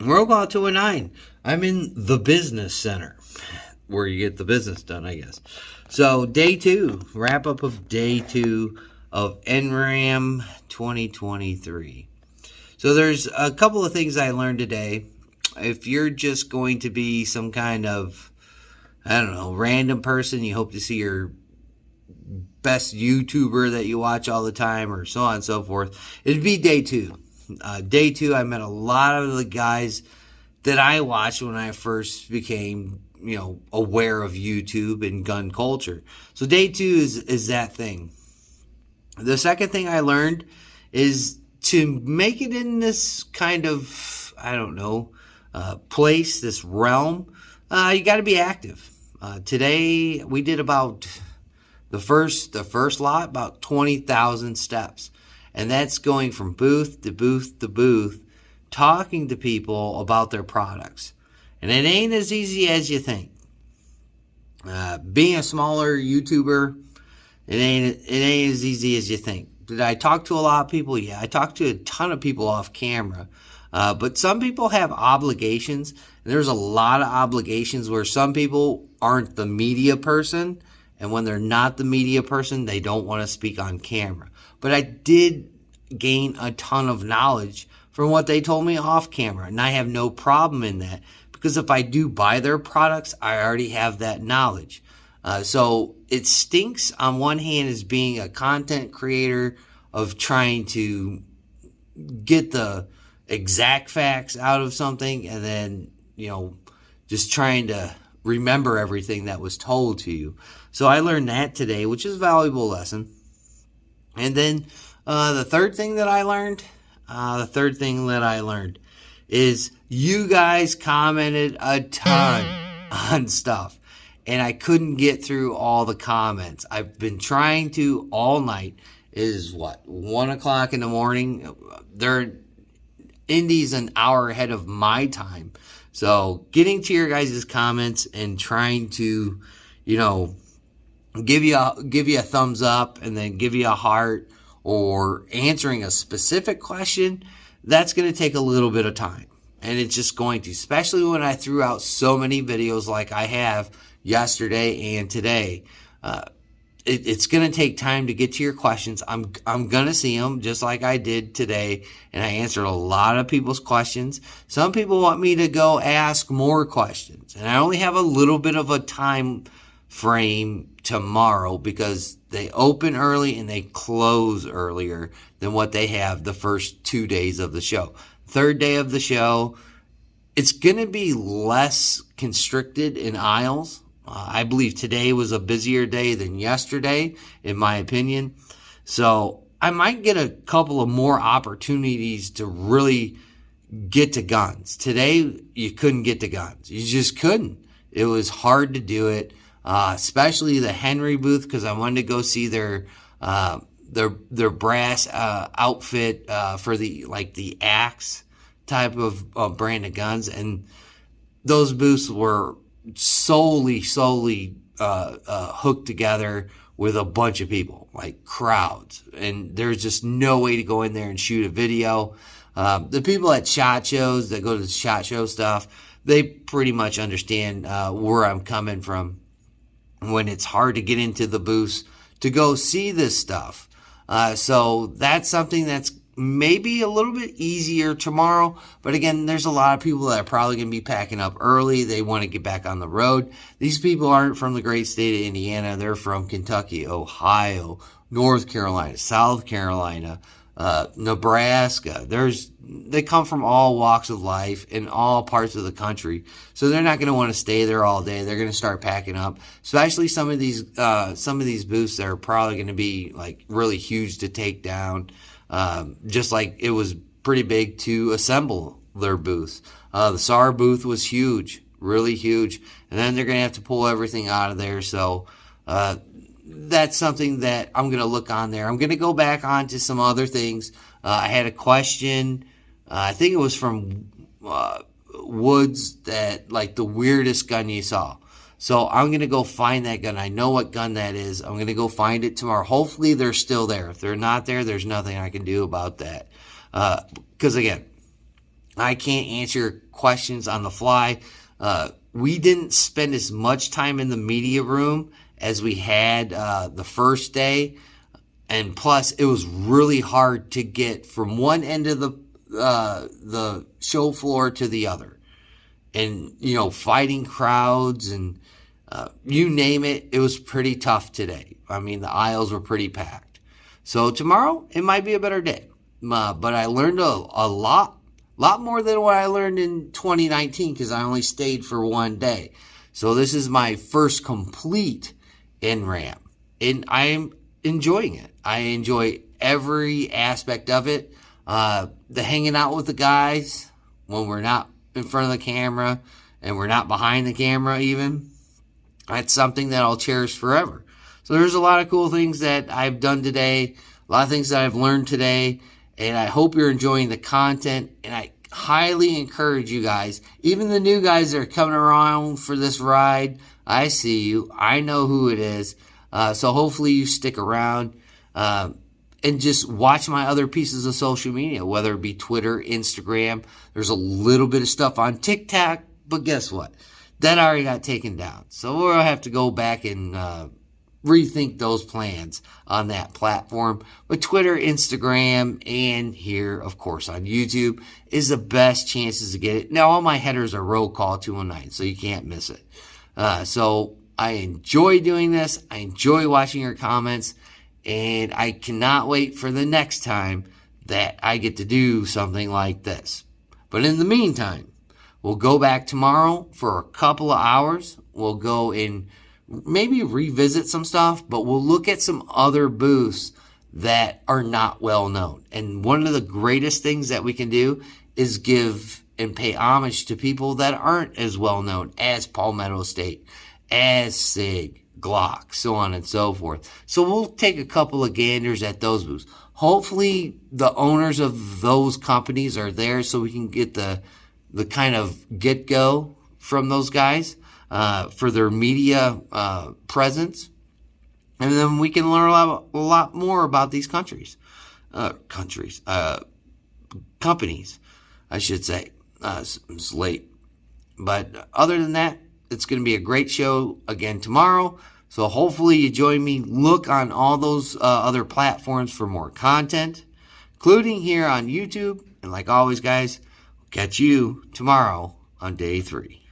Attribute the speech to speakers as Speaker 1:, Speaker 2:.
Speaker 1: Roll call 209. I'm in the business center where you get the business done, I guess. So day 2, wrap up of day 2 of NRAAM 2023. So there's a couple of things I learned today. If you're just going to be some kind of, I don't know, random person, you hope to see your best YouTuber that you watch all the time or so on and so forth, it'd be day 2. Day 2, I met a lot of the guys that I watched when I first became, aware of YouTube and gun culture. So day 2 is that thing. The second thing I learned is to make it in this kind of, place, this realm, you got to be active. Today we did about the first lot, about 20,000 steps. And that's going from booth to booth to booth, talking to people about their products. And it ain't as easy as you think. Being a smaller YouTuber, it ain't as easy as you think. Did I talk to a lot of people? Yeah, I talked to a ton of people off camera. But some people have obligations. And there's a lot of obligations where some people aren't the media person. And when they're not the media person, they don't want to speak on camera. But I did gain a ton of knowledge from what they told me off camera. And I have no problem in that. Because if I do buy their products, I already have that knowledge. So it stinks on one hand as being a content creator of trying to get the exact facts out of something. And then, just trying to remember everything that was told to you. So I learned that today, which is a valuable lesson. And then the third thing that I learned is you guys commented a ton on stuff. And I couldn't get through all the comments. I've been trying to all night. It is 1 o'clock in the morning. Indy's an hour ahead of my time. So getting to your guys' comments and trying to, give you a thumbs up and then give you a heart or answering a specific question, that's going to take a little bit of time. And it's just going to, especially when I threw out so many videos like I have yesterday and today. It's going to take time to get to your questions. I'm going to see them just like I did today. And I answered a lot of people's questions. Some people want me to go ask more questions. And I only have a little bit of a time frame tomorrow because they open early and they close earlier than what they have the first 2 days of the show. Third day of the show, it's going to be less constricted in aisles. I believe today was a busier day than yesterday, in my opinion. So I might get a couple of more opportunities to really get to guns. Today, you couldn't get to guns. You just couldn't. It was hard to do it, especially the Henry booth, because I wanted to go see their brass outfit for the Axe type of brand of guns. And those booths were solely hooked together with a bunch of people, like crowds, and there's just no way to go in there and shoot a video. The people at SHOT Shows that go to the SHOT Show stuff, they pretty much understand where I'm coming from when it's hard to get into the booths to go see this stuff. So that's something that's maybe a little bit easier tomorrow. But again, there's a lot of people that are probably going to be packing up early. They want to get back on the road. These people aren't from the great state of Indiana. They're from Kentucky, Ohio, North Carolina, South Carolina, Nebraska. They come from all walks of life in all parts of the country. So they're not going to want to stay there all day. They're going to start packing up, especially some of these booths that are probably going to be like really huge to take down. Just like it was pretty big to assemble their booths. The SAR booth was huge, really huge. And then they're going to have to pull everything out of there. So, that's something that I'm going to look on there. I'm going to go back on to some other things. I had a question. I think it was from Woods that like the weirdest gun you saw. So I'm going to go find that gun. I know what gun that is. I'm going to go find it tomorrow. Hopefully they're still there. If they're not there, there's nothing I can do about that. Because again, I can't answer questions on the fly. We didn't spend as much time in the media room as we had the first day. And plus, it was really hard to get from one end of the show floor to the other. And, you know, fighting crowds and you name it, it was pretty tough today. I mean, the aisles were pretty packed. So tomorrow, it might be a better day. But I learned a lot more than what I learned in 2019 because I only stayed for one day. So this is my first complete NRAAM. And I'm enjoying it. I enjoy every aspect of it. The hanging out with the guys when we're not in front of the camera and we're not behind the camera even. That's something that I'll cherish forever. So there's a lot of cool things that I've done today, a lot of things that I've learned today, and I hope you're enjoying the content, and I highly encourage you guys, even the new guys that are coming around for this ride, I see you, I know who it is, so hopefully you stick around, and just watch my other pieces of social media, whether it be Twitter, Instagram. There's a little bit of stuff on TikTok, but guess what? That already got taken down. So we'll have to go back and rethink those plans on that platform. But Twitter, Instagram, and here, of course, on YouTube is the best chances to get it. Now, all my headers are roll call 219, so you can't miss it. So I enjoy doing this. I enjoy watching your comments. And I cannot wait for the next time that I get to do something like this. But in the meantime, we'll go back tomorrow for a couple of hours. We'll go and maybe revisit some stuff, but we'll look at some other booths that are not well known. And one of the greatest things that we can do is give and pay homage to people that aren't as well known as Palmetto State, as SIG, Glock, so on and so forth. So we'll take a couple of ganders at those booths. Hopefully the owners of those companies are there so we can get the kind of get-go from those guys for their media presence. And then we can learn a lot more about these companies, I should say. It's late. But other than that, it's going to be a great show again tomorrow. So hopefully you join me. Look on all those other platforms for more content, including here on YouTube. And like always, guys, we'll catch you tomorrow on day 3.